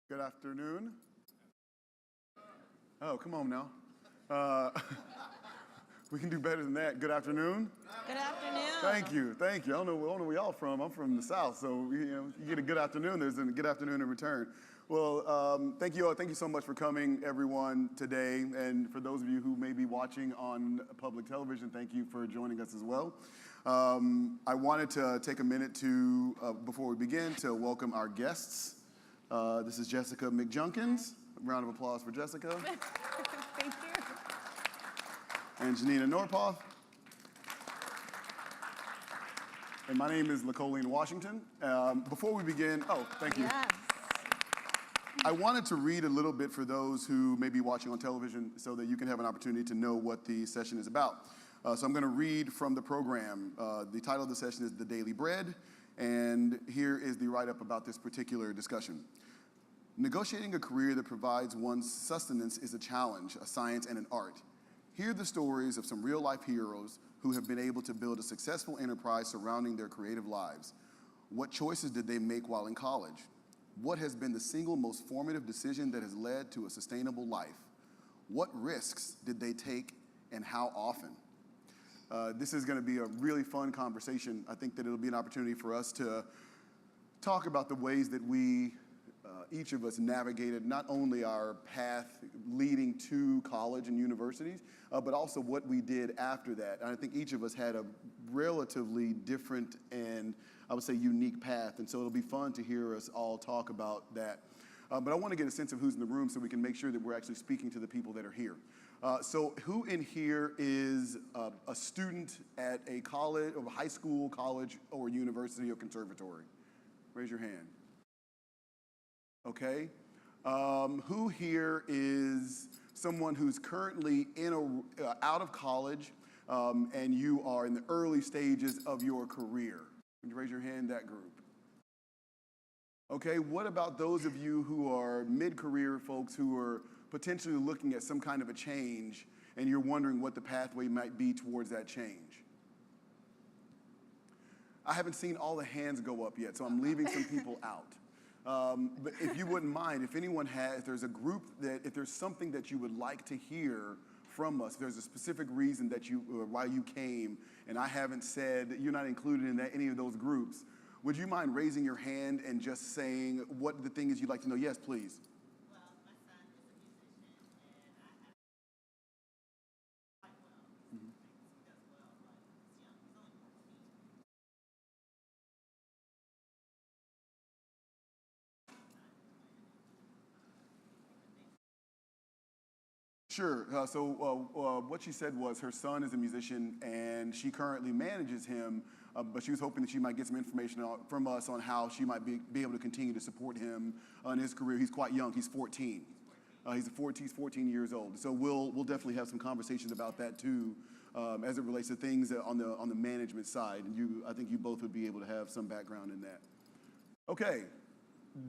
Good afternoon. Oh, come on now. We can do better than that. Good afternoon. Good afternoon. Thank you. I don't know where y'all from. I'm from the South, so you get a good afternoon. There's a good afternoon in return. Well, thank you all. Thank you so much for coming, everyone, today. And for those of you who may be watching on public television, thank you for joining us as well. I wanted to take a minute to, before we begin, to welcome our guests. This is Jessica McJunkins. A round of applause for Jessica. Thank you. And Jannina Norpoth. And my name is Lecolion, Washington. Before we begin, thank you. Yes. I wanted to read a little bit for those who may be watching on television so that you can have an opportunity to know what the session is about. So I'm going to read from the program. The title of the session is The Daily Bread, and here is the write-up about this particular discussion. Negotiating a career that provides one's sustenance is a challenge, a science, and an art. Hear the stories of some real-life heroes who have been able to build a successful enterprise surrounding their creative lives. What choices did they make while in college? What has been the single most formative decision that has led to a sustainable life? What risks did they take and how often? This is going to be a really fun conversation. I think that it'll be an opportunity for us to talk about the ways that we, each of us, navigated not only our path leading to college and universities, but also what we did after that. And I think each of us had a relatively different and, I would say, unique path. And so it'll be fun to hear us all talk about that. But I want to get a sense of who's in the room so we can make sure that we're actually speaking to the people that are here. So who in here is a student at a college, or a high school, college, or university or conservatory? Raise your hand. Okay. Who here is someone who's currently out of college and you are in the early stages of your career? Would you raise your hand, that group? Okay, what about those of you who are mid-career folks who are potentially looking at some kind of a change and you're wondering what the pathway might be towards that change? I haven't seen all the hands go up yet, so I'm leaving some people out. But if you wouldn't mind, if anyone has, if there's a group that, if there's something that you would like to hear from us, if there's a specific reason that why you came, and I haven't said that you're not included in any of those groups, would you mind raising your hand and just saying what the thing is you'd like to know? Yes, please. Well, my son is a musician, and I have quite well. He does well, but he's young. He's only 14. Sure. So what she said was her son is a musician and she currently manages him, but she was hoping that she might get some information from us on how she might be able to continue to support him in his career. He's quite young. He's 14. He's 14 years old. So we'll definitely have some conversations about that too, as it relates to things on the management side. And I think you both would be able to have some background in that. Okay.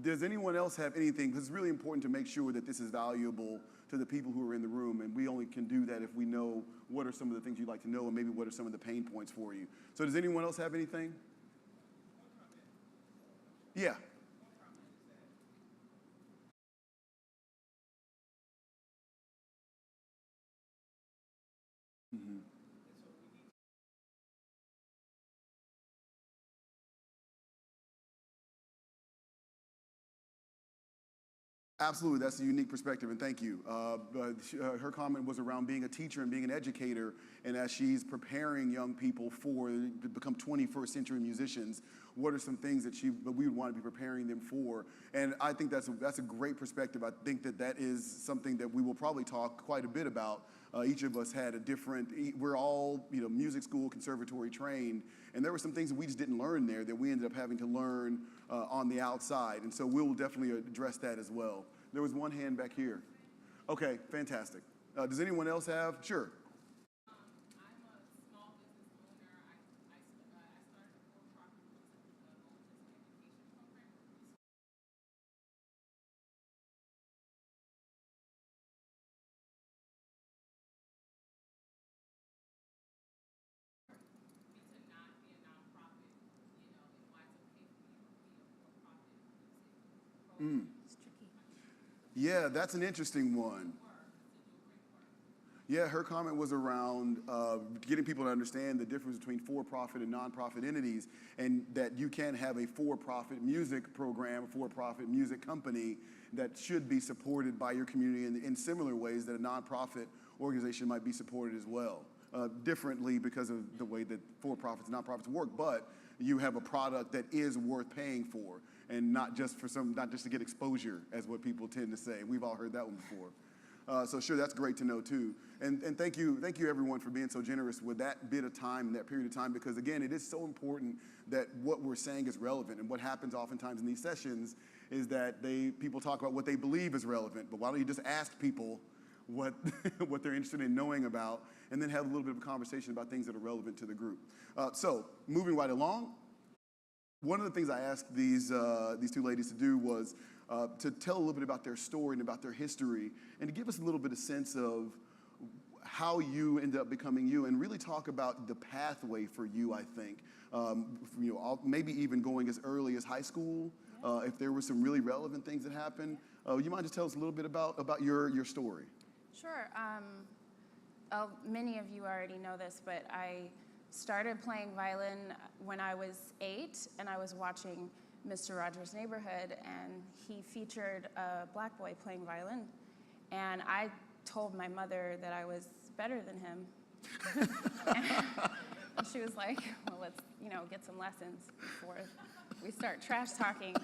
Does anyone else have anything? Because it's really important to make sure that this is valuable to the people who are in the room, and we only can do that if we know what are some of the things you'd like to know and maybe what are some of the pain points for you. So does anyone else have anything? Yeah. Mm-hmm. Absolutely, that's a unique perspective, and thank you. Her comment was around being a teacher and being an educator, and as she's preparing young people to become 21st century musicians, what are some things that we would want to be preparing them for? And I think that's a great perspective. I think that is something that we will probably talk quite a bit about. Each of us had a different, we're all music school, conservatory trained, and there were some things that we just didn't learn there that we ended up having to learn on the outside, and so we'll definitely address that as well. There was one hand back here. Okay, fantastic. Does anyone else have? Sure. I'm a small business owner. I started a for-profit autism education program. Me to not be a nonprofit, and why it's okay for me to be a for-profit music program. It's tricky. Yeah, that's an interesting one. Yeah, her comment was around getting people to understand the difference between for-profit and nonprofit entities, and that you can have a for-profit music program, a for-profit music company that should be supported by your community in similar ways that a nonprofit organization might be supported as well. Differently because of the way that for-profits and nonprofits work, but you have a product that is worth paying for, and not just to get exposure, as what people tend to say. We've all heard that one before. So sure, that's great to know too. And thank you everyone for being so generous with that bit of time, that period of time, because again, it is so important that what we're saying is relevant. And what happens oftentimes in these sessions is that people talk about what they believe is relevant, but why don't you just ask people what they're interested in knowing about, and then have a little bit of a conversation about things that are relevant to the group. So moving right along, one of the things I asked these two ladies to do was to tell a little bit about their story and about their history, and to give us a little bit of sense of how you ended up becoming you, and really talk about the pathway for you, I think. Maybe even going as early as high school, if there were some really relevant things that happened. You mind just tell us a little bit about your story? Sure. Many of you already know this, but I started playing violin when I was 8, and I was watching Mr. Rogers' Neighborhood, and he featured a black boy playing violin. And I told my mother that I was better than him. And she was like, well, let's get some lessons before we start trash talking.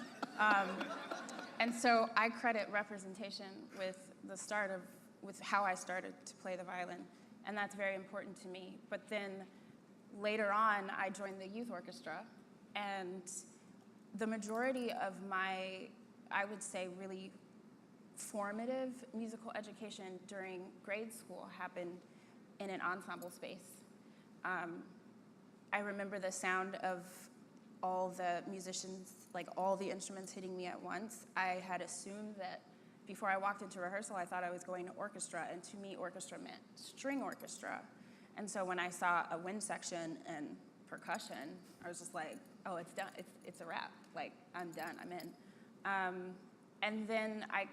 And so I credit representation with how I started to play the violin, and that's very important to me. But then later on, I joined the youth orchestra, and the majority of my, I would say, really formative musical education during grade school happened in an ensemble space. I remember the sound of all the musicians, like all the instruments hitting me at once. I had assumed that before I walked into rehearsal, I thought I was going to orchestra, and to me, orchestra meant string orchestra. And so when I saw a wind section and percussion, I was just like, oh, it's done, it's a wrap. Like, I'm done, I'm in. And then I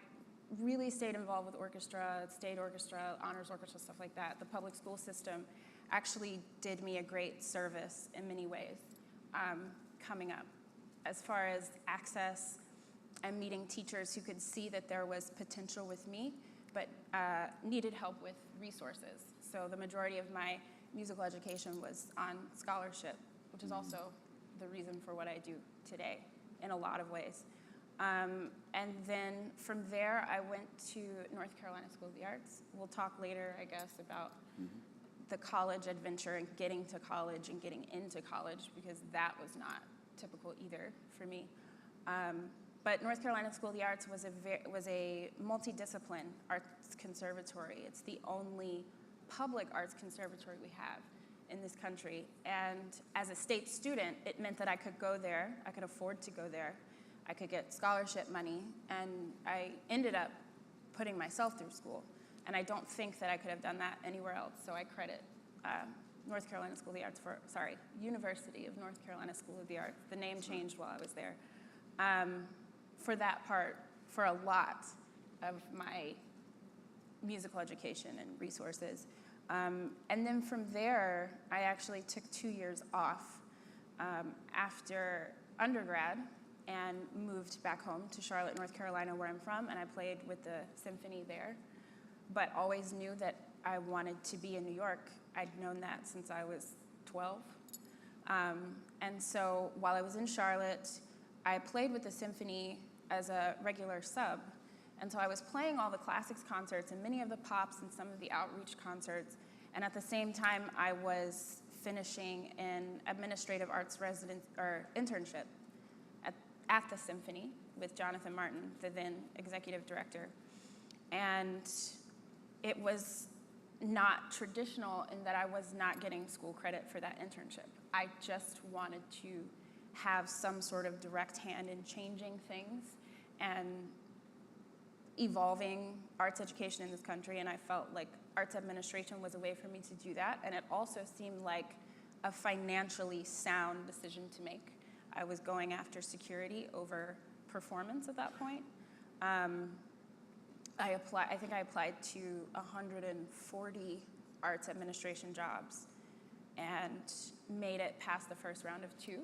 really stayed involved with orchestra, state orchestra, honors orchestra, stuff like that. The public school system actually did me a great service in many ways coming up, as far as access and meeting teachers who could see that there was potential with me, but needed help with resources. So the majority of my musical education was on scholarship, which is also the reason for what I do today in a lot of ways. And then from there, I went to North Carolina School of the Arts. We'll talk later, I guess, about the college adventure and getting to college and getting into college, because that was not typical either for me. But North Carolina School of the Arts was a multidiscipline arts conservatory. It's the only public arts conservatory we have in this country. And as a state student, it meant that I could go there, I could afford to go there, I could get scholarship money, and I ended up putting myself through school. And I don't think that I could have done that anywhere else, so I credit North Carolina School of the Arts University of North Carolina School of the Arts. The name changed while I was there. For that part, for a lot of my musical education and resources. And then from there, I actually took 2 years off after undergrad and moved back home to Charlotte, North Carolina, where I'm from, and I played with the symphony there, but always knew that I wanted to be in New York. I'd known that since I was 12. And so while I was in Charlotte, I played with the symphony as a regular sub. And so I was playing all the classics concerts and many of the pops and some of the outreach concerts. And at the same time, I was finishing an administrative arts internship at the symphony with Jonathan Martin, the then executive director. And it was not traditional in that I was not getting school credit for that internship. I just wanted to have some sort of direct hand in changing things and evolving arts education in this country, and I felt like arts administration was a way for me to do that, and it also seemed like a financially sound decision to make. I was going after security over performance at that point. I think I applied to 140 arts administration jobs and made it past the first round of 2.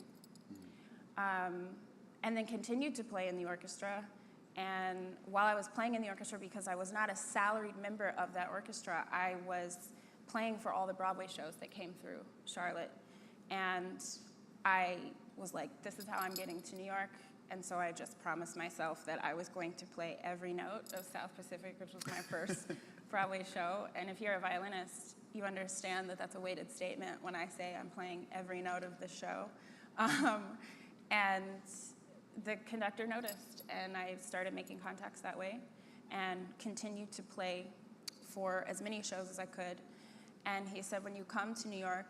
And then continued to play in the orchestra. And while I was playing in the orchestra, because I was not a salaried member of that orchestra, I was playing for all the Broadway shows that came through Charlotte. And I was like, this is how I'm getting to New York. And so I just promised myself that I was going to play every note of South Pacific, which was my first Broadway show. And if you're a violinist, you understand that that's a weighted statement when I say I'm playing every note of the show. And the conductor noticed, and I started making contacts that way and continued to play for as many shows as I could. And he said, when you come to New York,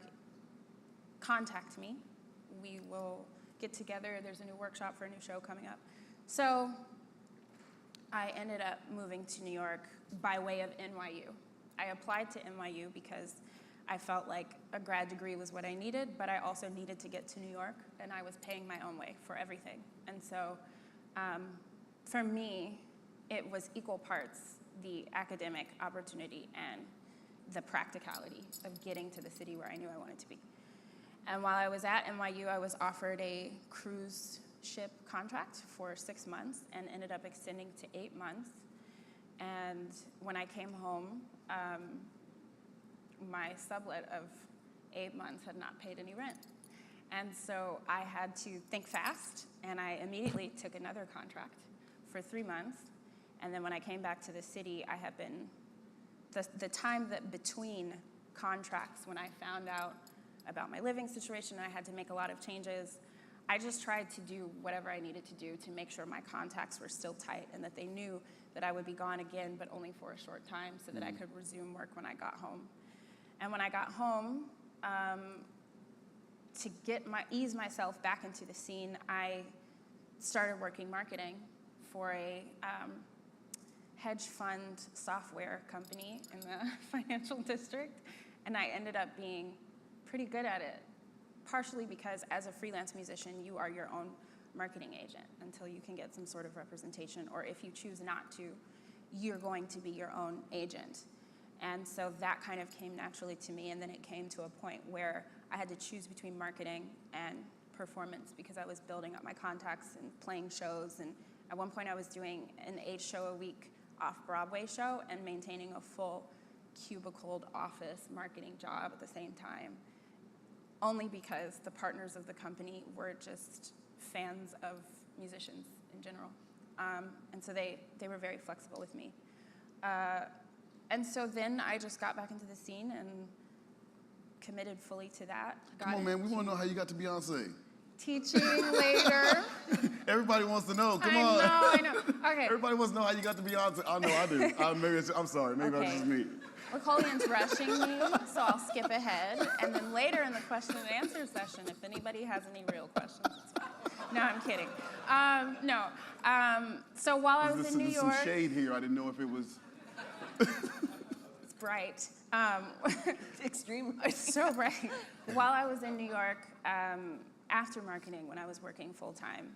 contact me. We will get together. There's a new workshop for a new show coming up. So I ended up moving to New York by way of NYU. I applied to NYU because I felt like a grad degree was what I needed, but I also needed to get to New York, and I was paying my own way for everything. And so for me, it was equal parts the academic opportunity and the practicality of getting to the city where I knew I wanted to be. And while I was at NYU, I was offered a cruise ship contract for 6 months and ended up extending to 8 months. And when I came home, my sublet of 8 months had not paid any rent. And so I had to think fast, and I immediately took another contract for 3 months. And then when I came back to the city, I had been, the time that between contracts, when I found out about my living situation, I had to make a lot of changes. I just tried to do whatever I needed to do to make sure my contacts were still tight and that they knew that I would be gone again, but only for a short time, so that I could resume work when I got home. And when I got home, to ease myself back into the scene, I started working marketing for a hedge fund software company in the financial district, and I ended up being pretty good at it, partially because as a freelance musician, you are your own marketing agent until you can get some sort of representation, or if you choose not to, you're going to be your own agent. And so that kind of came naturally to me, and then it came to a point where I had to choose between marketing and performance because I was building up my contacts and playing shows, and at one point I was doing an 8-show-a-week off-Broadway show and maintaining a full cubicled office marketing job at the same time, only because the partners of the company were just fans of musicians in general. And so they were very flexible with me. And so then I just got back into the scene and committed fully to that. Come on, man, we want to know how you got to Beyonce. Teaching later. Everybody wants to know. Come I on. I know. Okay. Everybody wants to know how you got to Beyonce. I know I do. I'm sorry. Maybe Okay. that's just me. Lecolion's rushing me, so I'll skip ahead. And then later in the question and answer session, if anybody has any real questions, it's fine. No, I'm kidding. So while I was in New There's York, some shade here. I didn't know if it was. it's bright. Extremely. So bright. While I was in New York, after marketing, when I was working full-time,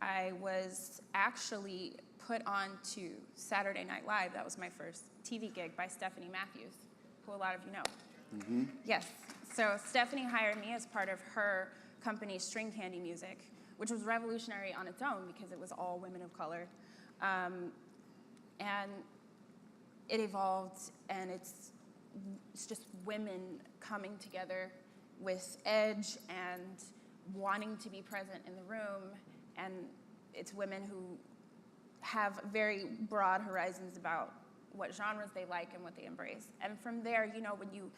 I was actually put on to Saturday Night Live. That was my first TV gig by Stephanie Matthews, who a lot of you know. Mm-hmm. Yes. So Stephanie hired me as part of her company's String Candy Music, which was revolutionary on its own because it was all women of color. And it evolved, and it's just women coming together with edge and wanting to be present in the room, and it's women who have very broad horizons about what genres they like and what they embrace. And from there, you know, when you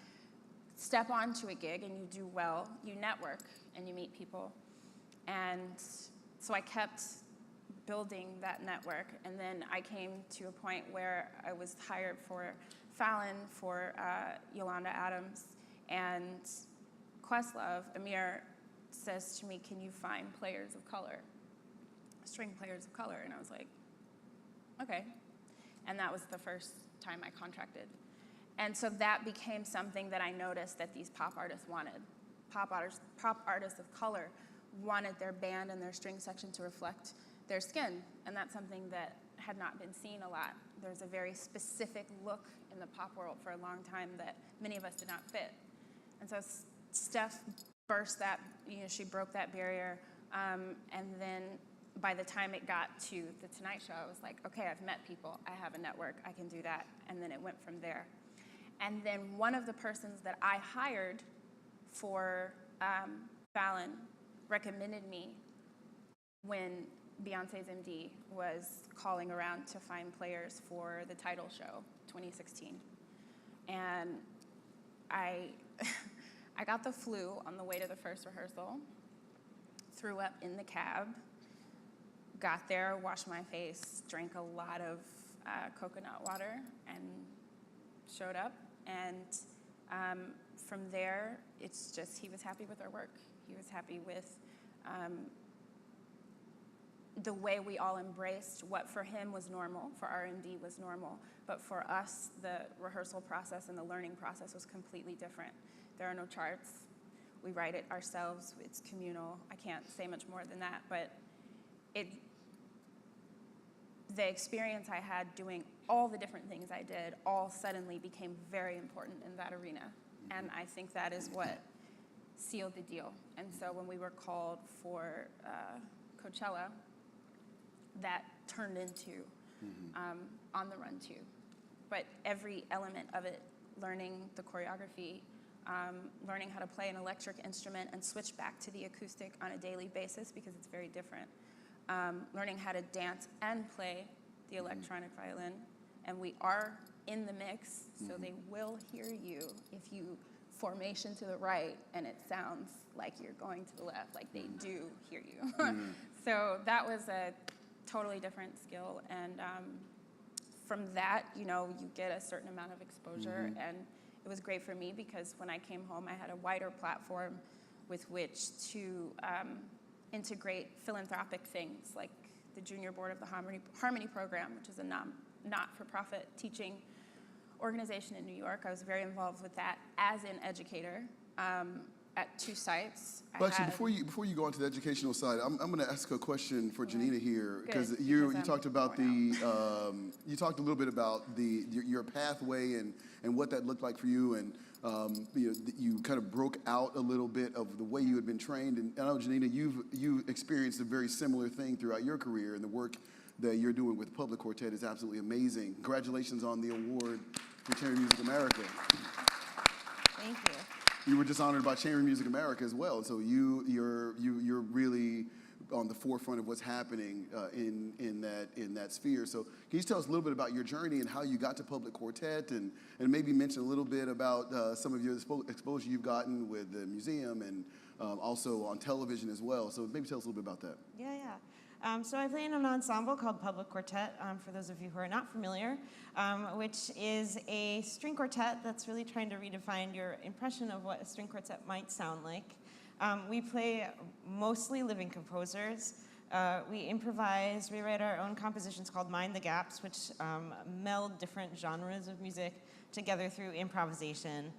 step onto a gig and you do well, you network and you meet people. And so I kept building that network, and then I came to a point where I was hired for Fallon, for Yolanda Adams, and Questlove. Amir says to me, can you find players of color, string players of color? And I was like, okay. And that was the first time I contracted. And so that became something that I noticed that these pop artists wanted. Pop artists of color wanted their band and their string section to reflect their skin, and that's something that had not been seen a lot. There's a very specific look in the pop world for a long time that many of us did not fit. And so Steph burst that, she broke that barrier, and then by the time it got to The Tonight Show, I was like, okay, I've met people, I have a network, I can do that, and then it went from there. And then one of the persons that I hired for Fallon recommended me when Beyonce's MD was calling around to find players for the title show, 2016. And I got the flu on the way to the first rehearsal, threw up in the cab, got there, washed my face, drank a lot of coconut water, and showed up. And from there, it's just, he was happy with our work. He was happy with the way we all embraced what for him was normal, for our MD was normal, but for us, the rehearsal process and the learning process was completely different. There are no charts. We write it ourselves. It's communal. I can't say much more than that, but the experience I had doing all the different things I did all suddenly became very important in that arena. And I think that is what sealed the deal. And so when we were called for Coachella, that turned into On the Run 2. But every element of it, learning the choreography, learning how to play an electric instrument and switch back to the acoustic on a daily basis because it's very different. Learning how to dance and play the electronic violin. And we are in the mix, so they will hear you if you formation to the right and it sounds like you're going to the left, like they do hear you. So that was a totally different skill. And from that, you get a certain amount of exposure. And it was great for me because when I came home, I had a wider platform with which to integrate philanthropic things like the Junior Board of the Harmony Program, which is a not-for-profit teaching organization in New York. I was very involved with that as an educator at 2 sites. Well, actually, before you go on to the educational side, I'm going to ask a question for Jannina here, because you talked about you talked a little bit about your pathway and what that looked like for you, and you kind of broke out a little bit of the way you had been trained. And I know, Jannina, you've experienced a very similar thing throughout your career, and the work that you're doing with Public Quartet is absolutely amazing. Congratulations on the award for Chamber Music America. Thank you. You were just honored by Chamber Music America as well, so you're really on the forefront of what's happening in that sphere. So can you tell us a little bit about your journey and how you got to Public Quartet, and maybe mention a little bit about some of your exposure you've gotten with the museum and also on television as well. So maybe tell us a little bit about that. Yeah. So I play in an ensemble called Public Quartet, for those of you who are not familiar, which is a string quartet that's really trying to redefine your impression of what a string quartet might sound like. We play mostly living composers. We improvise, we write our own compositions called Mind the Gaps, which meld different genres of music together through improvisation.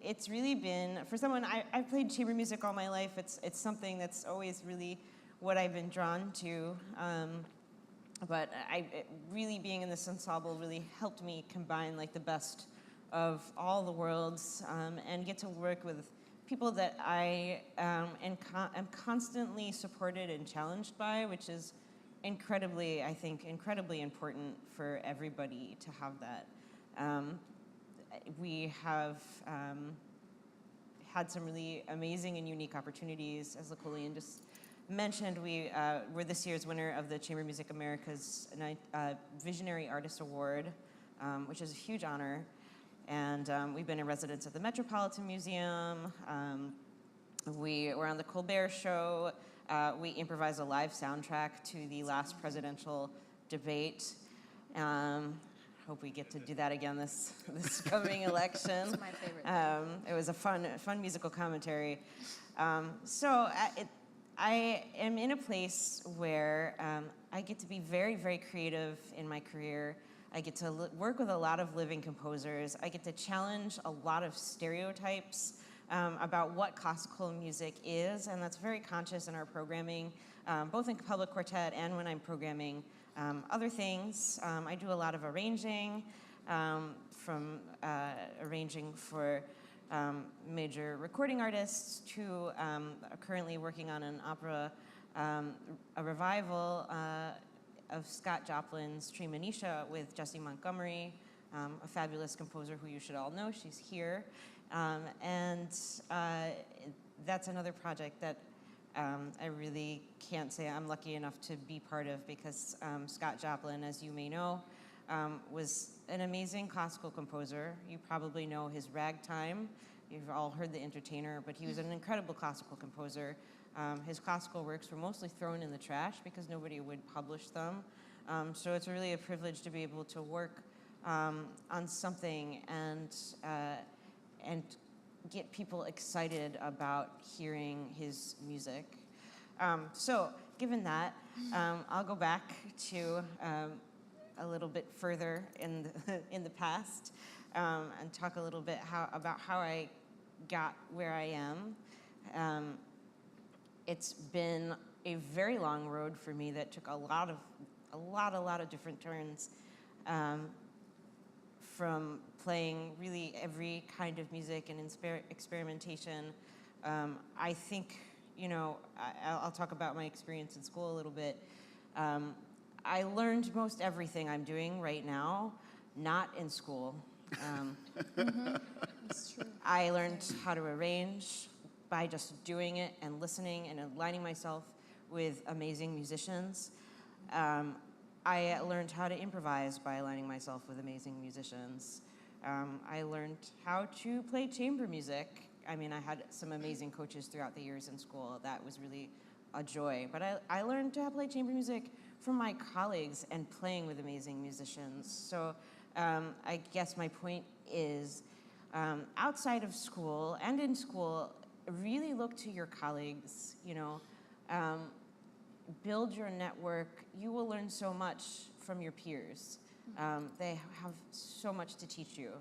It's really been, for someone, I've played chamber music all my life. It's something that's always really what I've been drawn to. But really being in this ensemble really helped me combine like the best of all the worlds and get to work with people that I am constantly supported and challenged by, which is incredibly important for everybody to have that. We have had some really amazing and unique opportunities. As Lecolion just mentioned, we were this year's winner of the Chamber Music America's Visionary Artist Award, which is a huge honor. And we've been in residence at the Metropolitan Museum. We were on the Colbert Show. We improvised a live soundtrack to the last presidential debate. Hope we get to do that again this coming election. It's my favorite. It was a fun musical commentary. So I am in a place where I get to be very, very creative in my career. I get to work with a lot of living composers. I get to challenge a lot of stereotypes about what classical music is, and that's very conscious in our programming, both in public quartet and when I'm programming other things. I do a lot of arranging, from arranging for major recording artists to currently working on an opera, a revival of Scott Joplin's Treemonisha with Jessie Montgomery, a fabulous composer who you should all know. She's here. And that's another project that I really can't say I'm lucky enough to be part of, because Scott Joplin, as you may know, was an amazing classical composer. You probably know his Ragtime. You've all heard The Entertainer, but he was an incredible classical composer. His classical works were mostly thrown in the trash because nobody would publish them. So it's really a privilege to be able to work on something and get people excited about hearing his music. So given that, I'll go back to a little bit further in the past and talk a little bit about how I got where I am. It's been a very long road for me that took a lot of different turns, from playing really every kind of music and experimentation. I think, I'll talk about my experience in school a little bit. I learned most everything I'm doing right now, not in school. That's true. I learned how to arrange by just doing it and listening and aligning myself with amazing musicians. I learned how to improvise by aligning myself with amazing musicians. I learned how to play chamber music. I mean, I had some amazing coaches throughout the years in school. That was really a joy. But I learned to play chamber music from my colleagues and playing with amazing musicians. So I guess my point is, outside of school and in school, really look to your colleagues, build your network. You will learn so much from your peers. They have so much to teach you.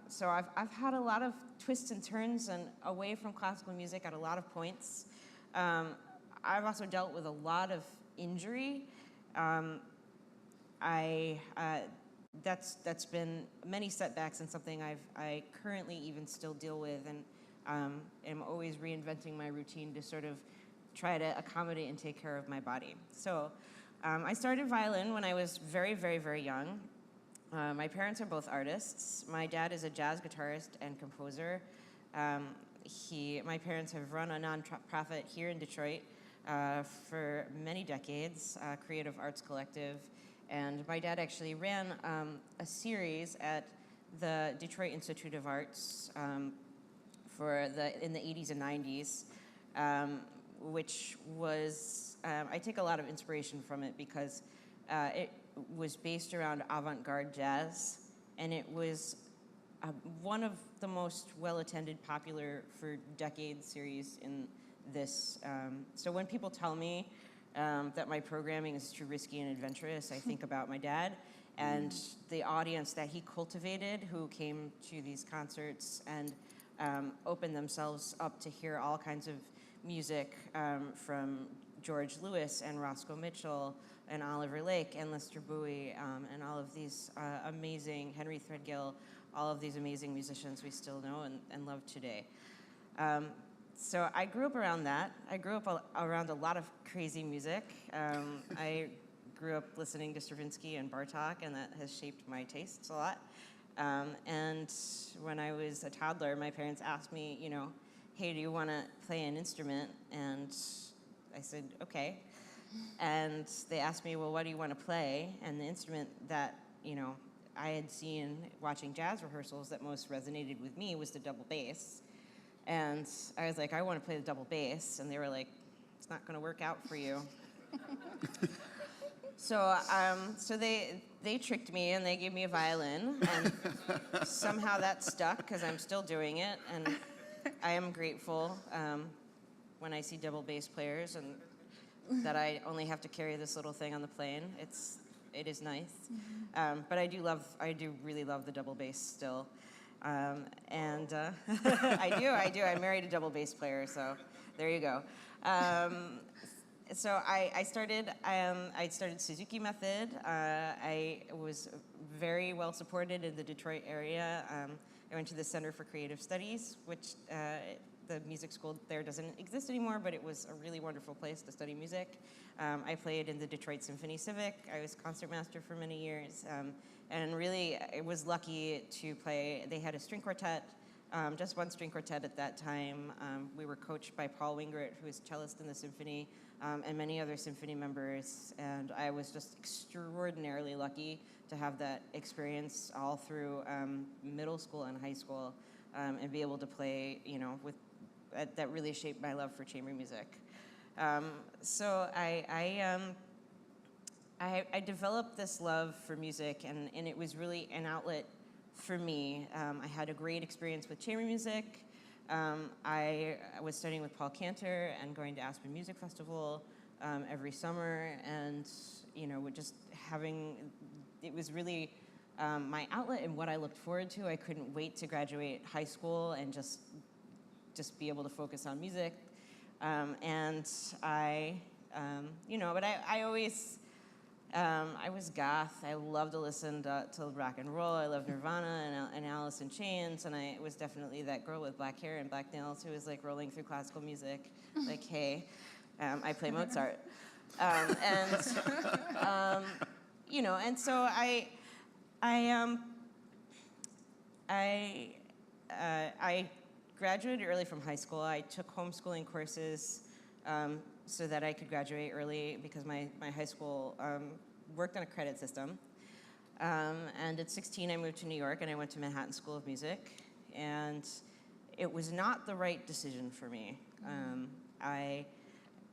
So I've had a lot of twists and turns and away from classical music at a lot of points. I've also dealt with a lot of injury. That's been many setbacks and something I currently even still deal with, and am always reinventing my routine to sort of try to accommodate and take care of my body. So I started violin when I was very, very, very young. My parents are both artists. My dad is a jazz guitarist and composer. My parents have run a nonprofit here in Detroit for many decades, Creative Arts Collective. And my dad actually ran a series at the Detroit Institute of Arts in the 80s and 90s, which was, I take a lot of inspiration from it because it was based around avant-garde jazz, and it was one of the most well-attended, popular for decades series in this. So when people tell me that my programming is too risky and adventurous, I think about my dad and the audience that he cultivated, who came to these concerts and opened themselves up to hear all kinds of music from George Lewis and Roscoe Mitchell and Oliver Lake and Lester Bowie and all of these amazing, Henry Threadgill, all of these amazing musicians we still know and love today. So I grew up around that. I grew up around a lot of crazy music. I grew up listening to Stravinsky and Bartok, and that has shaped my tastes a lot. And when I was a toddler, my parents asked me, hey, do you want to play an instrument? And I said, okay. And they asked me, well, what do you want to play? And the instrument that, I had seen watching jazz rehearsals that most resonated with me was the double bass. And I was like, I want to play the double bass. And they were like, it's not going to work out for you. So they tricked me and they gave me a violin. And somehow that stuck because I'm still doing it. And I am grateful when I see double bass players and that I only have to carry this little thing on the plane. It is nice. But I do really love the double bass still. I do. I married a double bass player, so there you go. So I started Suzuki Method. I was very well supported in the Detroit area. I went to the Center for Creative Studies, which the music school there doesn't exist anymore, but it was a really wonderful place to study music. I played in the Detroit Symphony Civic. I was concertmaster for many years, and really I was lucky to play. They had a string quartet, just one string quartet at that time. We were coached by Paul Wingert, who is cellist in the symphony, and many other symphony members, and I was just extraordinarily lucky to have that experience all through middle school and high school, and be able to play, that really shaped my love for chamber music. So I developed this love for music, and it was really an outlet for me. I had a great experience with chamber music. I was studying with Paul Cantor and going to Aspen Music Festival every summer, and it was really my outlet and what I looked forward to. I couldn't wait to graduate high school and just be able to focus on music. And I was goth. I loved to listen to rock and roll. I loved Nirvana and Alice in Chains, and I was definitely that girl with black hair and black nails who was like rolling through classical music, like, hey, I play Mozart. And so I graduated early from high school. I took homeschooling courses so that I could graduate early because my high school worked on a credit system. And at 16, I moved to New York, and I went to Manhattan School of Music. And it was not the right decision for me.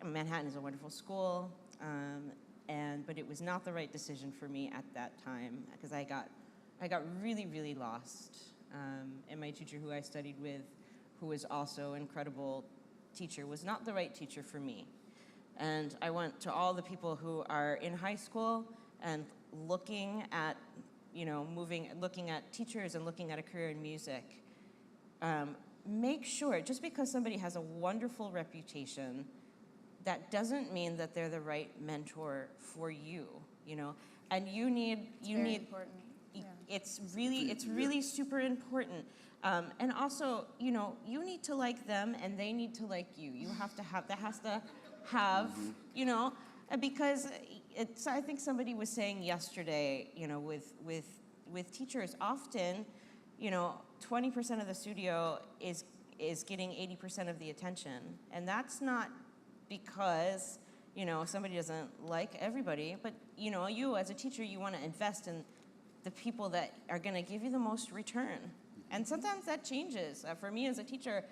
Manhattan is a wonderful school, but it was not the right decision for me at that time because I got really, really lost. And my teacher who I studied with, who was also an incredible teacher, was not the right teacher for me. And I went to all the people who are in high school and looking at teachers and looking at a career in music. Make sure, just because somebody has a wonderful reputation, that doesn't mean that they're the right mentor for you, And you need important. Yeah. It's really super important. And also, you need to like them and they need to like you. That has to have, because I think somebody was saying yesterday, with teachers, often, 20% of the studio is getting 80% of the attention. And that's not because, somebody doesn't like everybody, but, you as a teacher, you want to invest in the people that are going to give you the most return. And sometimes that changes. For me as a teacher,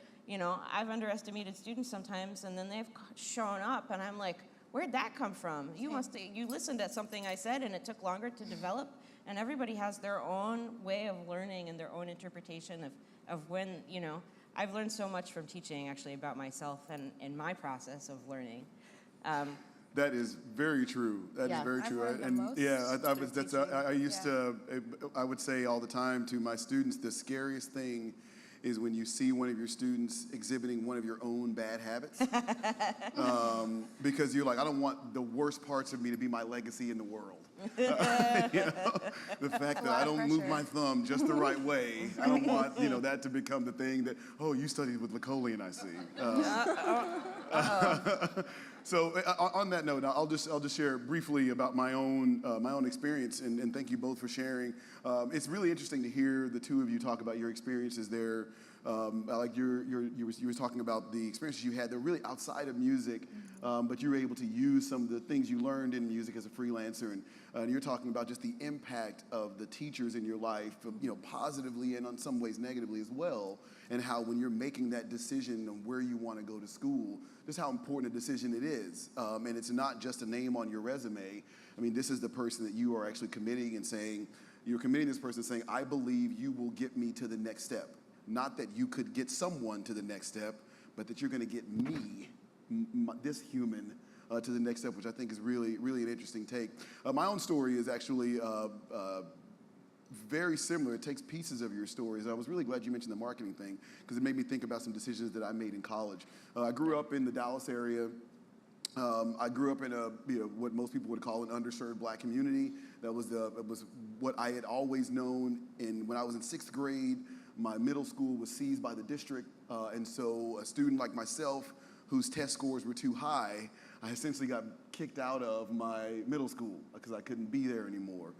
I've underestimated students sometimes, and then they've shown up, and I'm like, where'd that come from? You listened to something I said, and it took longer to develop, and everybody has their own way of learning and their own interpretation of when, I've learned so much from teaching, actually, about myself and in my process of learning. That is very true. That is very true. I would say all the time to my students, the scariest thing is when you see one of your students exhibiting one of your own bad habits. Because you're like, I don't want the worst parts of me to be my legacy in the world. The fact that I don't move my thumb just the right way. I don't want that to become the thing that, oh, you studied with Lecolion, I see. So on that note, I'll just share briefly about my own experience, and thank you both for sharing. It's really interesting to hear the two of you talk about your experiences there. Like you were talking about the experiences you had. They're really outside of music, but you were able to use some of the things you learned in music as a freelancer, and you're talking about just the impact of the teachers in your life, positively and in some ways negatively as well, and how when you're making that decision on where you want to go to school, just how important a decision it is. And it's not just a name on your resume. I mean, this is the person that you are actually committing and saying, you're committing this person saying, I believe you will get me to the next step. Not that you could get someone to the next step, but that you're going to get me, this human, to the next step, which I think is really, really an interesting take. My own story is actually very similar. It takes pieces of your stories. I was really glad you mentioned the marketing thing because it made me think about some decisions that I made in college. I grew up in the Dallas area. I grew up in what most people would call an underserved black community. It was what I had always known. When I was in 6th grade, my middle school was seized by the district, and so a student like myself, whose test scores were too high, I essentially got kicked out of my middle school because I couldn't be there anymore.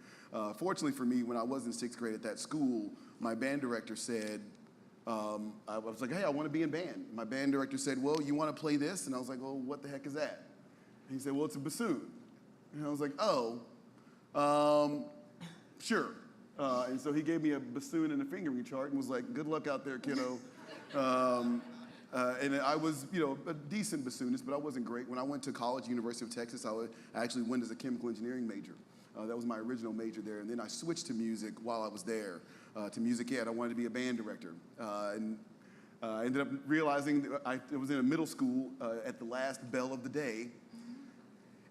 Fortunately for me, when I was in 6th grade at that school, my band director said, I was like, hey, I want to be in band. My band director said, well, you want to play this? And I was like, well, what the heck is that? And he said, well, it's a bassoon. And I was like, oh, sure. And so he gave me a bassoon and a fingering chart and was like, good luck out there, kiddo. And I was, a decent bassoonist, but I wasn't great. When I went to college, University of Texas, I actually went as a chemical engineering major. That was my original major there. And then I switched to music while I was there, to music ed. I wanted to be a band director. And I ended up realizing that I was in a middle school at the last bell of the day.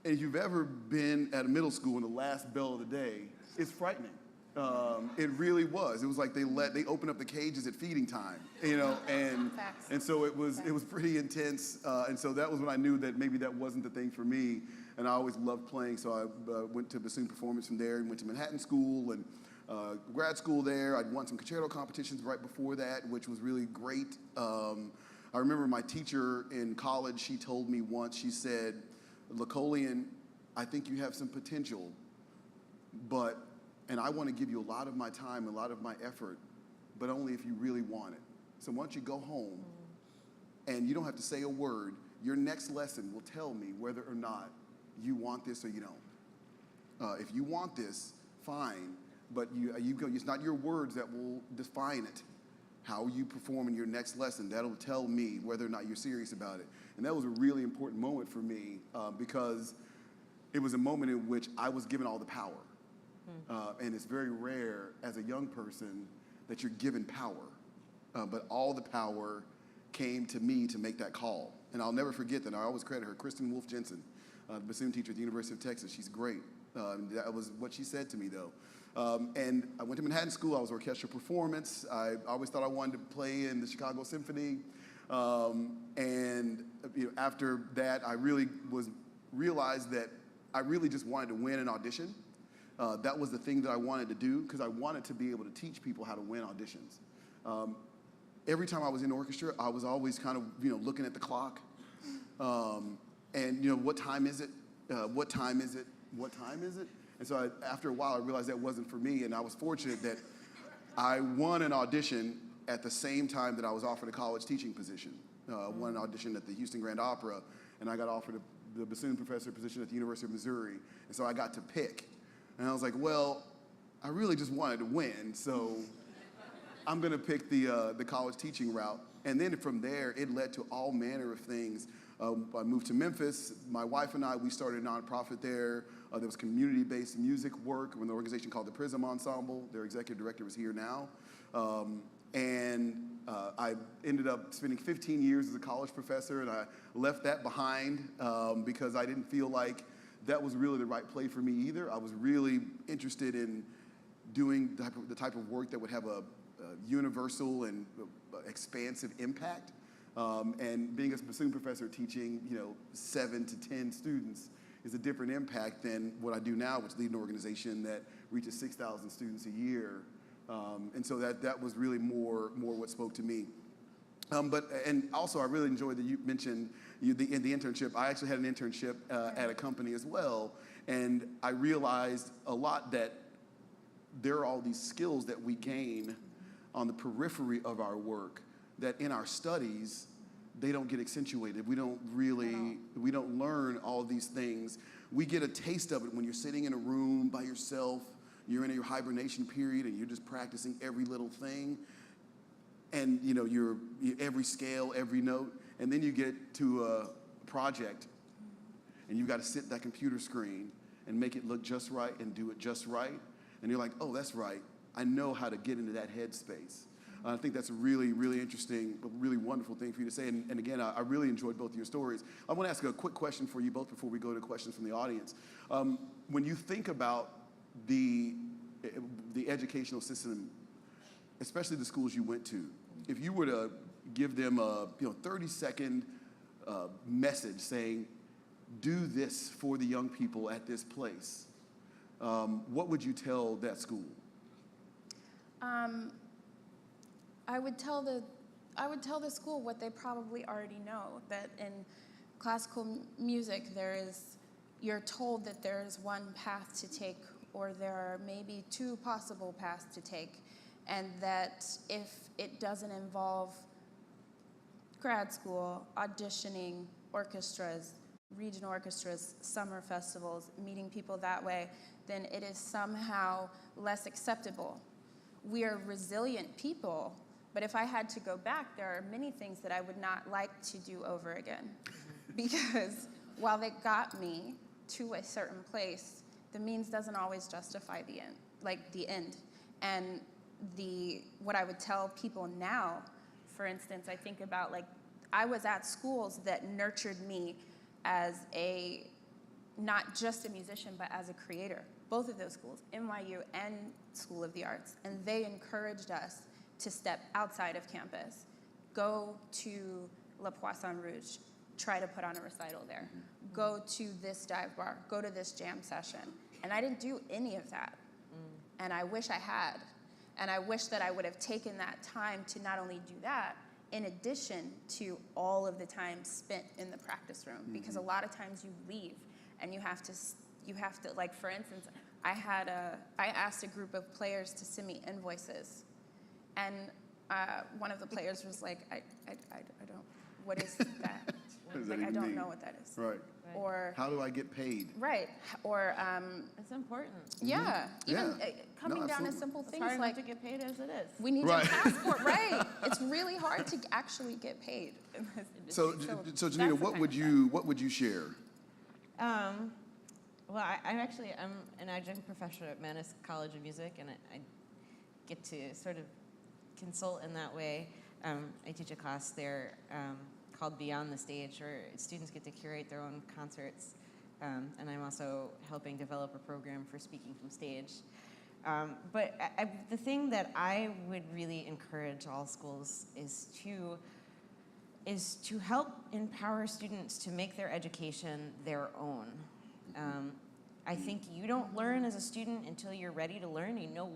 And if you've ever been at a middle school in the last bell of the day, it's frightening. It really was. It was like they opened up the cages at feeding time, and so it was pretty intense. And so that was when I knew that maybe that wasn't the thing for me. And I always loved playing, so I went to bassoon performance from there and went to Manhattan School and grad school there. I'd won some concerto competitions right before that, which was really great. I remember my teacher in college, she told me once, she said, Lecolion, I think you have some potential, and I want to give you a lot of my time, a lot of my effort, but only if you really want it. So why don't you go home, and you don't have to say a word. Your next lesson will tell me whether or not you want this or you don't. If you want this, fine, but it's not your words that will define it. How you perform in your next lesson, that'll tell me whether or not you're serious about it. And that was a really important moment for me because it was a moment in which I was given all the power. And it's very rare as a young person that you're given power. But all the power came to me to make that call. And I'll never forget that. I always credit her, Kristen Wolf Jensen, the bassoon teacher at the University of Texas. She's great. That was what she said to me, though. And I went to Manhattan School. I was orchestral performance. I always thought I wanted to play in the Chicago Symphony. And after that, I really realized that I really just wanted to win an audition. That was the thing that I wanted to do because I wanted to be able to teach people how to win auditions. Every time I was in orchestra, I was always kind of looking at the clock, and what time is it? What time is it? What time is it? And so after a while, I realized that wasn't for me, and I was fortunate that I won an audition at the same time that I was offered a college teaching position. Won an audition at the Houston Grand Opera, and I got offered the bassoon professor position at the University of Missouri, and so I got to pick. And I was like, well, I really just wanted to win, so I'm going to pick the college teaching route. And then from there, it led to all manner of things. I moved to Memphis. My wife and I, we started a nonprofit there. There was community-based music work with an organization called the Prism Ensemble. Their executive director is here now. I ended up spending 15 years as a college professor, and I left that behind because I didn't feel like that was really the right play for me either. I was really interested in doing the type of work that would have a universal and expansive impact. And being a bassoon professor teaching 7 to 10 students is a different impact than what I do now, which lead an organization that reaches 6,000 students a year. And so that was really more what spoke to me. And also I really enjoyed that you mentioned the internship. I actually had an internship at a company as well, and I realized a lot that there are all these skills that we gain on the periphery of our work that in our studies they don't get accentuated. We don't learn all these things. We get a taste of it when you're sitting in a room by yourself. You're in your hibernation period and you're just practicing every little thing. And you're every scale, every note. And then you get to a project and you've got to sit at that computer screen and make it look just right and do it just right. And you're like, oh, that's right. I know how to get into that headspace. I think that's a really, really interesting, really wonderful thing for you to say. And again, I really enjoyed both of your stories. I want to ask a quick question for you both before we go to questions from the audience. When you think about the the educational system, especially the schools you went to, if you were to give them a 30-second message saying, do this for the young people at this place, what would you tell that school? I would tell the school what they probably already know, that in classical music you're told that there is one path to take, or there are maybe two possible paths to take, and that if it doesn't involve grad school, auditioning, orchestras, regional orchestras, summer festivals, meeting people that way, then it is somehow less acceptable. We are resilient people, but if I had to go back, there are many things that I would not like to do over again. Because while they got me to a certain place, the means doesn't always justify the end. And what I would tell people now, for instance, I think about I was at schools that nurtured me as not just a musician, but as a creator. Both of those schools, NYU and School of the Arts. And they encouraged us to step outside of campus, go to Le Poisson Rouge, try to put on a recital there, go to this dive bar, go to this jam session. And I didn't do any of that. And I wish I had. And I wish that I would have taken that time to not only do that, in addition to all of the time spent in the practice room. Because a lot of times you leave and you have to, for instance, I asked a group of players to send me invoices. And one of the players was like, I don't, what is that? I don't know what that is. Right. Or how do I get paid? Right. Or It's important. yeah. Even coming down to absolutely. simple It's things hard enough like to get paid as it is. we need your passport. Right. It's really hard to actually get paid in this industry. So that's Jannina, the what kind would of you share? Well, I'm an adjunct professor at Manus College of Music, and I get to sort of consult in that way. I teach a class there called Beyond the Stage, where students get to curate their own concerts, and I'm also helping develop a program for speaking from stage. But the thing that I would really encourage all schools is to help empower students to make their education their own. I think you don't learn as a student until you're ready to learn. You know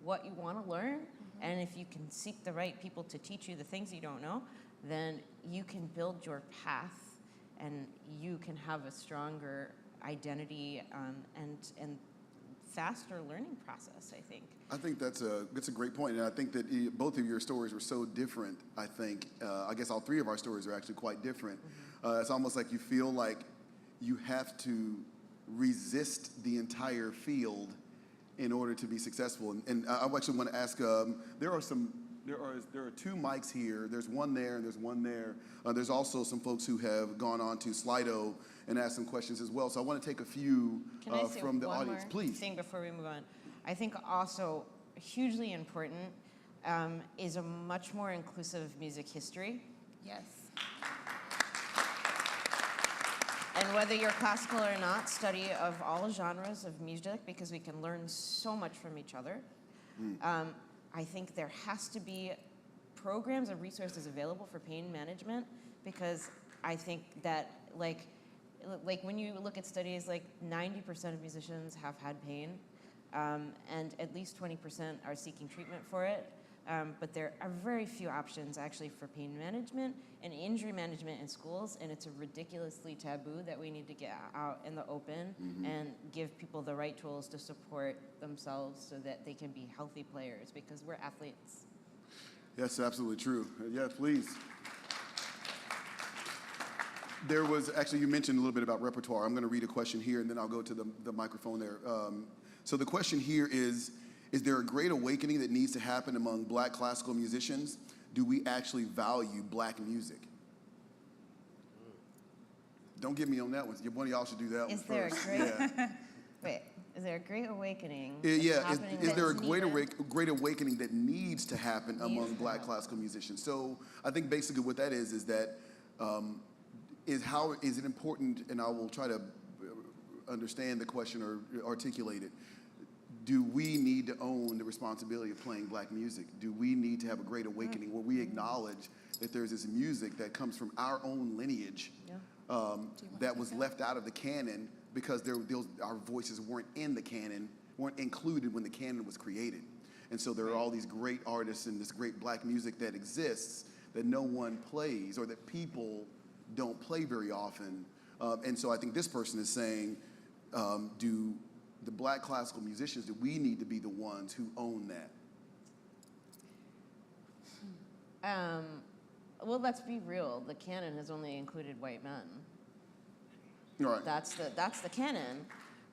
what you want to learn, and if you can seek the right people to teach you the things you don't know, then you can build your path, and you can have a stronger identity and faster learning process, I think. I think that's a great point, and I think that both of your stories were so different. I think I guess all three of our stories are actually quite different. It's almost like you feel like you have to resist the entire field in order to be successful. And I actually want to ask. There are two mics here. There's one there and there's one there. There's also some folks who have gone on to Slido and asked some questions as well. So I want to take a few Can I say from the one audience, more please. thing before we move on? I think also hugely important is a much more inclusive music history. Yes. And whether you're classical or not, study of all genres of music, because we can learn so much from each other. I think there has to be programs and resources available for pain management, because I think that like when you look at studies, 90% of musicians have had pain, and at least 20% are seeking treatment for it. But there are very few options actually for pain management and injury management in schools, and it's a ridiculously taboo that we need to get out in the open and give people the right tools to support themselves so that they can be healthy players, because we're athletes. Yes, absolutely true. Yes, please. There was, actually, you mentioned a little bit about repertoire. I'm going to read a question here, and then I'll go to the microphone there. So the question here is there a great awakening that needs to happen among Black classical musicians? Do we actually value Black music? Don't get me on that one. One of y'all should do that one Is there first. a great Yeah. wait? Is there a great awakening? Yeah, happening is there a that's great awakening that needs to happen among to Black happen. classical musicians? So I think basically what that is that is it important, and I will try to understand the question or articulate it. do we need to own the responsibility of playing black music? Do we need to have a great awakening where we acknowledge that there's this music that comes from our own lineage that was left out of the canon because our voices weren't in the canon, weren't included when the canon was created. And so there are all these great artists and this great black music that exists that no one plays or that people don't play very often. And so I think this person is saying, do the black classical musicians, do we need to be the ones who own that? Well, let's be real. The canon has only included white men. All right. That's the canon,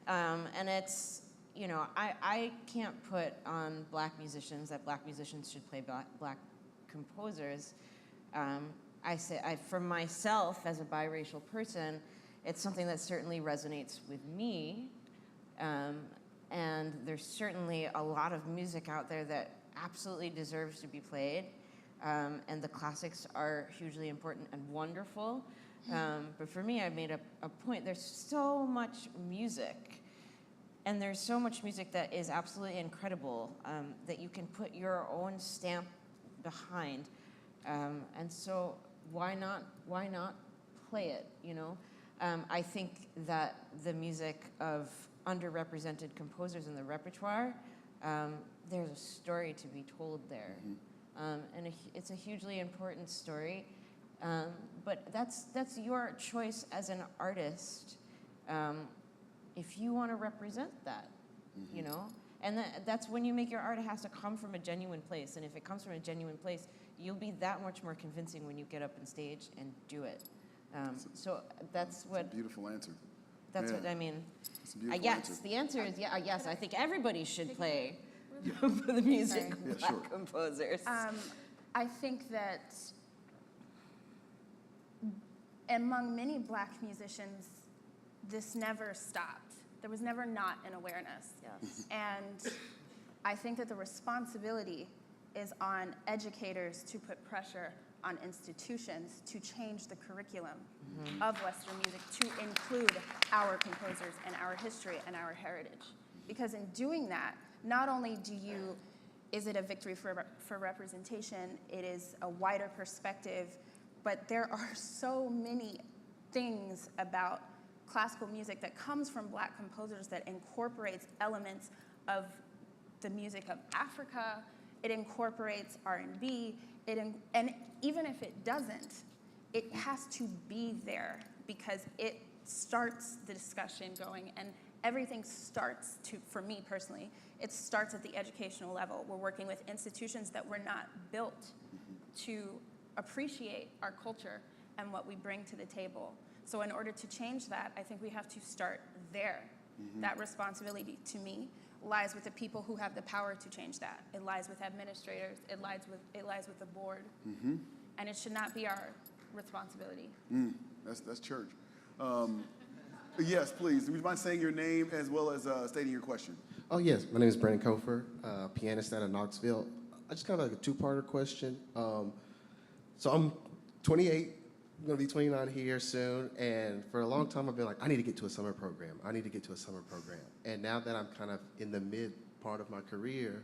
and it's, you know, I can't put on black musicians that black musicians should play black composers. For myself as a biracial person, it's something that certainly resonates with me, and there's certainly a lot of music out there that absolutely deserves to be played, and the classics are hugely important and wonderful. But for me, I've made a point. There's so much music, and there's so much music that is absolutely incredible, that you can put your own stamp behind. And so why not play it, you know? I think that the music of underrepresented composers in the repertoire, there's a story to be told there. And it's a hugely important story. But that's your choice as an artist, if you want to represent that, you know? And that's when you make your art, it has to come from a genuine place. And if it comes from a genuine place, you'll be that much more convincing when you get up on stage and do it. So that's what... That's a beautiful answer. That's what I mean. It's a beautiful Yes, answer. the answer is yes. I think everybody should play the music Sorry. of black composers. I think that among many black musicians, this never stopped. There was never not an awareness. Yes. And I think that the responsibility is on educators to put pressure on institutions to change the curriculum of Western music to include our composers and our history and our heritage. Because in doing that, not only is it a victory for representation, it is a wider perspective, but there are so many things about classical music that comes from black composers that incorporates elements of the music of Africa. It incorporates R&B, and even if it doesn't, it has to be there because it starts the discussion going, and everything starts for me personally, it starts at the educational level. We're working with institutions that were not built to appreciate our culture and what we bring to the table. So in order to change that, I think we have to start there. That responsibility, to me, lies with the people who have the power to change that. It lies with administrators, it lies with the board, and it should not be our responsibility. That's church. Yes, please. Would you mind saying your name as well as stating your question? Oh, yes. My name is Brandon Kofer, pianist out of Knoxville. I just kind of like a two-parter question. So I'm 28, I'm going to be 29 here soon, and for a long time I've been like, I need to get to a summer program. I need to get to a summer program. And now that I'm kind of in the mid part of my career,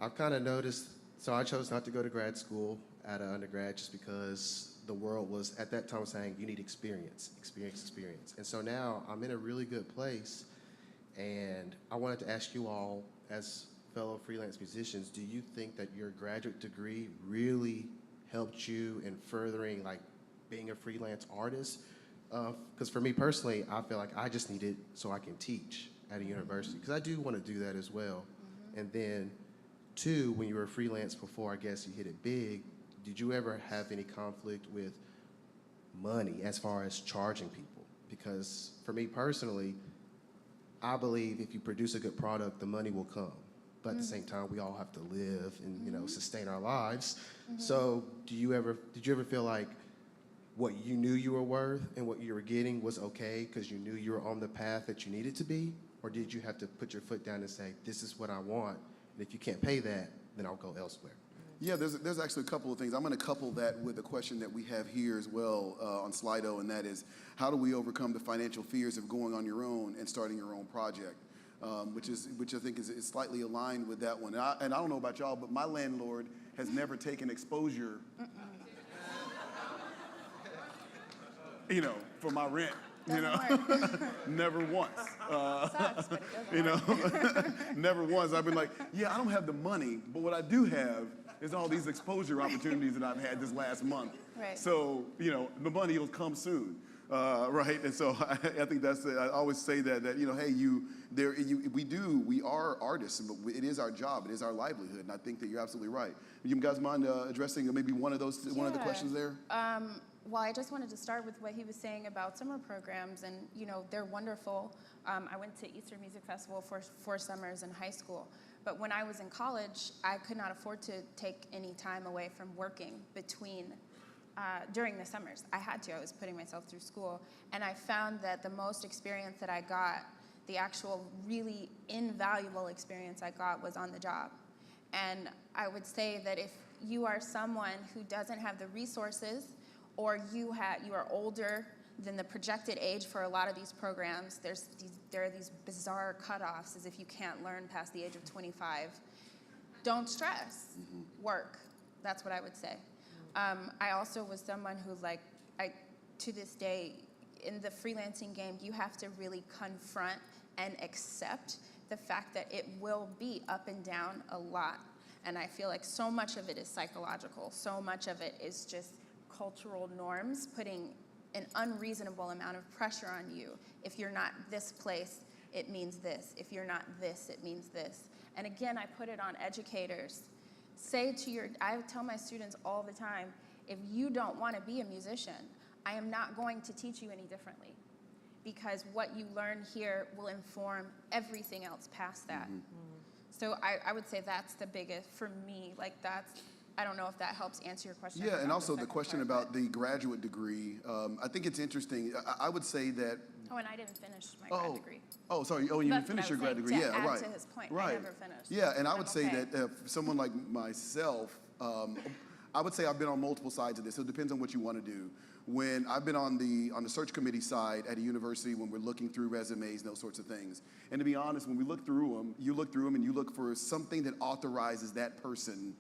I've kind of noticed, so I chose not to go to grad school at an undergrad just because the world was, at that time, saying you need experience. And so now I'm in a really good place, and I wanted to ask you all, as fellow freelance musicians, do you think that your graduate degree really helped you in furthering like being a freelance artist? Because for me personally, I feel like I just need it so I can teach at a university, because I do want to do that as well. And then, two, when you were freelance before, I guess you hit it big, did you ever have any conflict with money as far as charging people? Because for me personally, I believe if you produce a good product, the money will come. But at the same time, we all have to live and, you know, sustain our lives. So did you ever feel like what you knew you were worth and what you were getting was okay because you knew you were on the path that you needed to be? Or did you have to put your foot down and say, this is what I want, and if you can't pay that, then I'll go elsewhere? Yeah, there's actually a couple of things. I'm going to couple that with a question that we have here as well on Slido, and that is, how do we overcome the financial fears of going on your own and starting your own project? which I think is slightly aligned with that one. And I don't know about y'all, but my landlord has never taken exposure, for my rent. Never once. Sucks, but it doesn't work. Never once. I've been like, yeah, I don't have the money, but what I do have is all these exposure opportunities that I've had this last month. Right. So, the money will come soon, right? And so I think that's it. I always say that hey, we are artists, but it is our job, it is our livelihood, and I think that you're absolutely right. You guys mind addressing maybe one of the questions there? Well, I just wanted to start with what he was saying about summer programs, and they're wonderful. I went to Easter Music Festival for 4 summers in high school, but when I was in college, I could not afford to take any time away from working during the summers. I had to. I was putting myself through school, and I found that the most experience that I got, the actual really invaluable experience I got, was on the job. And I would say that if you are someone who doesn't have the resources, or you are older than the projected age for a lot of these programs, there are these bizarre cutoffs, as if you can't learn past the age of 25. Don't stress. Work. That's what I would say. I also was someone who, to this day, in the freelancing game, you have to really confront and accept the fact that it will be up and down a lot. And I feel like so much of it is psychological. So much of it is just cultural norms putting an unreasonable amount of pressure on you. If you're not this place, it means this. If you're not this, it means this. And again, I put it on educators. I tell my students all the time, if you don't want to be a musician, I am not going to teach you any differently, because what you learn here will inform everything else past that. So I would say that's the biggest, for me, I don't know if that helps answer your question. Yeah, and also the question about the graduate degree, I think it's interesting. I would say that. Oh, and I didn't finish my grad degree. Oh, sorry. Oh, you didn't finish your grad degree. To Yeah, add right. to his point, right. I never finished. Yeah, and I would say okay. that someone like myself, I would say I've been on multiple sides of this. So it depends on what you want to do. When I've been on the search committee side at a university, when we're looking through resumes and those sorts of things. And to be honest, when we look through them and you look for something that authorizes that person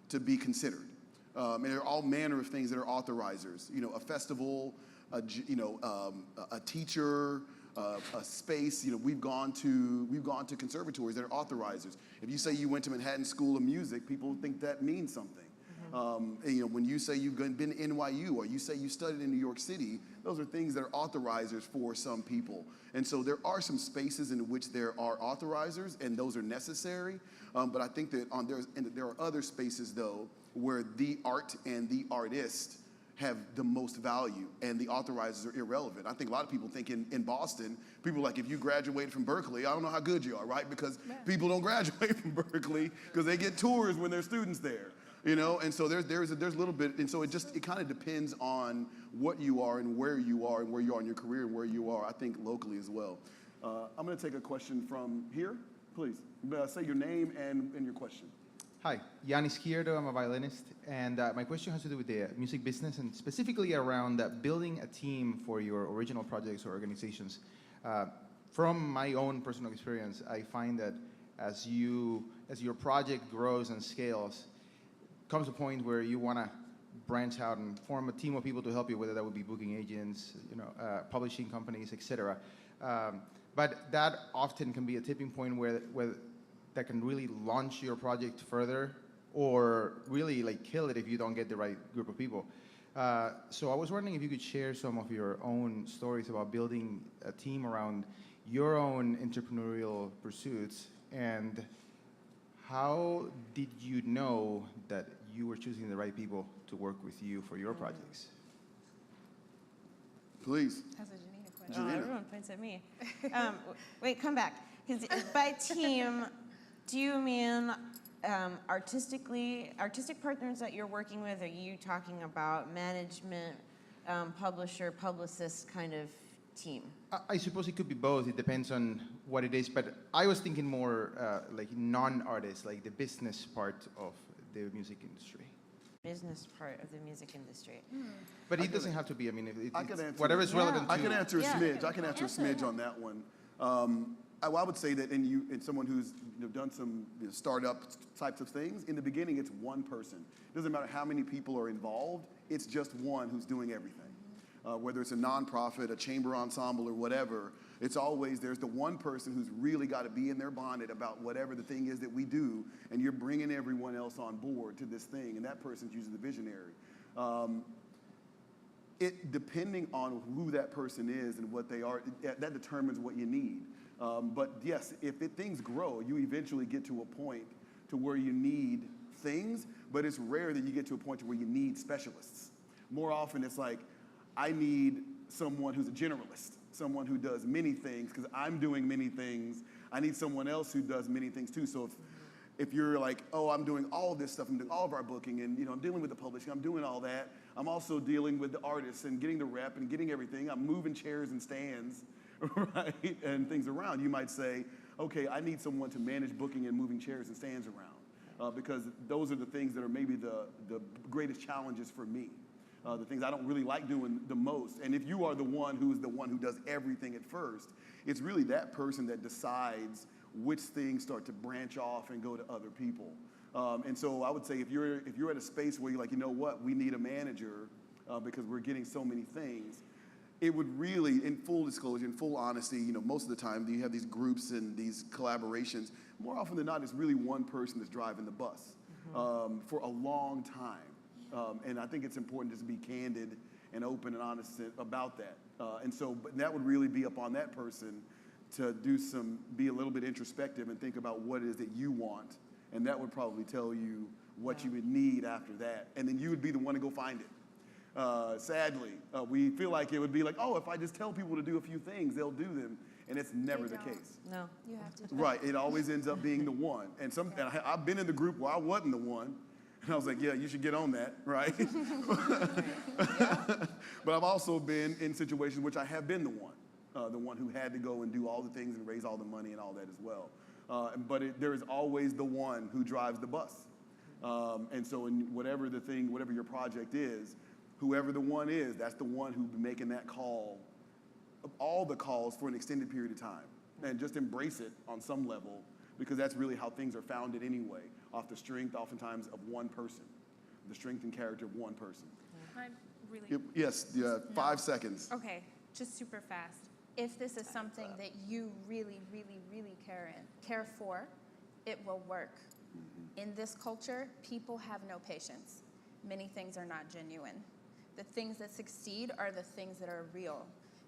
to be considered. And there are all manner of things that are authorizers. A festival, a teacher, a space. We've gone to conservatories that are authorizers. If you say you went to Manhattan School of Music, people think that means something. When you say you've been to NYU, or you say you studied in New York City, those are things that are authorizers for some people. And so there are some spaces in which there are authorizers, and those are necessary. But I think that there are other spaces, though, where the art and the artist have the most value, and the authorizers are irrelevant. I think a lot of people think in Boston, people are like, if you graduated from Berkeley, I don't know how good you are, right? Because people don't graduate from Berkeley because they get tours when they're students there. And so there's a little bit, and so it kind of depends on what you are and where you are in your career and where you are, I think, locally as well. I'm going to take a question from here, please. Say your name and your question. Hi, Yannis Izquierdo, I'm a violinist, and my question has to do with the music business, and specifically around building a team for your original projects or organizations. From my own personal experience, I find that as your project grows and scales, comes a point where you want to branch out and form a team of people to help you, whether that would be booking agents, publishing companies, etc. But that often can be a tipping point where that can really launch your project further, or really kill it if you don't get the right group of people. So I was wondering if you could share some of your own stories about building a team around your own entrepreneurial pursuits, and how did you know that you were choosing the right people to work with you for your projects? Please. That's a Jannina question. Oh, everyone points at me. Wait, come back. Because by team, do you mean artistic partners that you're working with? Are you talking about management, publisher, publicist kind of team? I suppose it could be both. It depends on what it is. But I was thinking more like non-artists, like the business part of the music industry. Business part of the music industry. But it doesn't have to be. I mean, I could answer whatever is relevant to. I can answer a Yeah. smidge. I can answer a smidge on that one. I would say that in someone who's done some startup types of things, in the beginning it's one person. It doesn't matter how many people are involved, it's just one who's doing everything. Whether it's a nonprofit, a chamber ensemble, or whatever, it's always there's the one person who's really got to be in their bonnet about whatever the thing is that we do, and you're bringing everyone else on board to this thing, and that person's usually the visionary. Depending on who that person is and what they are, that determines what you need. But yes, if things grow, you eventually get to a point to where you need things, but it's rare that you get to a point to where you need specialists. More often it's like, I need someone who's a generalist, someone who does many things, because I'm doing many things. I need someone else who does many things too. So if you're like, oh, I'm doing all of this stuff, I'm doing all of our booking, and I'm dealing with the publishing, I'm doing all that. I'm also dealing with the artists and getting the rep and getting everything. I'm moving chairs and stands, right, and things around. You might say, okay, I need someone to manage booking and moving chairs and stands around, because those are the things that are maybe the greatest challenges for me. The things I don't really like doing the most. And if you are the one who does everything at first, it's really that person that decides which things start to branch off and go to other people. And so I would say if you're at a space where you're like, you know what, we need a manager because we're getting so many things, it would really, in full disclosure, in full honesty, most of the time you have these groups and these collaborations. More often than not, it's really one person that's driving the bus for a long time. And I think it's important just to be candid and open and honest about that. But that would really be upon that person to be a little bit introspective and think about what it is that you want. And that would probably tell you what you would need after that. And then you would be the one to go find it. Sadly, we feel like it would be like, oh, if I just tell people to do a few things, they'll do them. And it's never the case. No. You have to do Right, it always ends up being the one. And I've been in the group where I wasn't the one. And I was like, yeah, you should get on that, right? But I've also been in situations which I have been the one who had to go and do all the things and raise all the money and all that as well. But there is always the one who drives the bus. And so in whatever your project is, whoever the one is, that's the one who'll be making that call, all the calls for an extended period of time. And just embrace it on some level, because that's really how things are founded anyway, off the strength, oftentimes, of one person, the strength and character of one person. Yes, 5 seconds. Okay, just super fast. If this is something that you really, really, really care for, it will work. In this culture, people have no patience. Many things are not genuine. The things that succeed are the things that are real.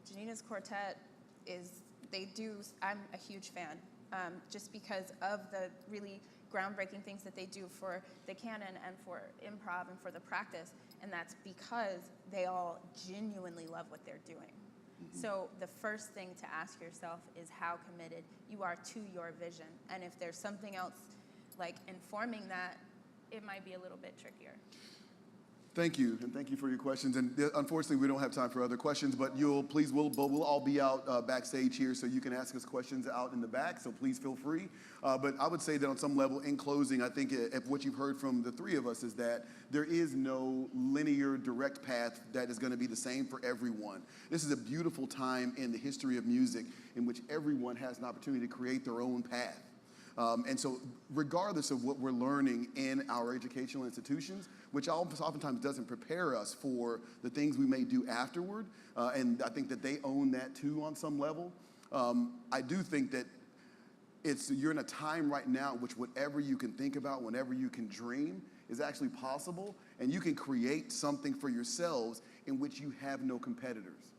Jannina's quartet I'm a huge fan, just because of the really groundbreaking things that they do for the canon and for improv and for the practice, and that's because they all genuinely love what they're doing. So the first thing to ask yourself is how committed you are to your vision, and if there's something else like informing that, it might be a little bit trickier. Thank you, and thank you for your questions. And unfortunately, we don't have time for other questions, but we'll all be out backstage here, so you can ask us questions out in the back, so please feel free. But I would say that on some level, in closing, I think if what you've heard from the three of us is that there is no linear, direct path that is going to be the same for everyone. This is a beautiful time in the history of music in which everyone has an opportunity to create their own path. And so regardless of what we're learning in our educational institutions, which oftentimes doesn't prepare us for the things we may do afterward, and I think that they own that too on some level, I do think that you're in a time right now in which whatever you can think about, whenever you can dream, is actually possible, and you can create something for yourselves in which you have no competitors.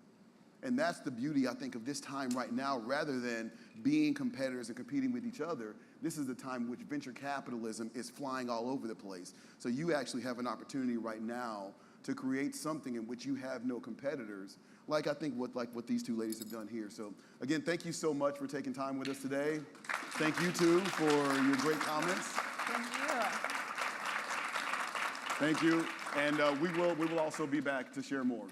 And that's the beauty, I think, of this time right now. Rather than being competitors and competing with each other, this is the time in which venture capitalism is flying all over the place. So you actually have an opportunity right now to create something in which you have no competitors, like I think what these two ladies have done here. So again, thank you so much for taking time with us today. Thank you, too, for your great comments. Thank you. Thank you. And we will also be back to share more.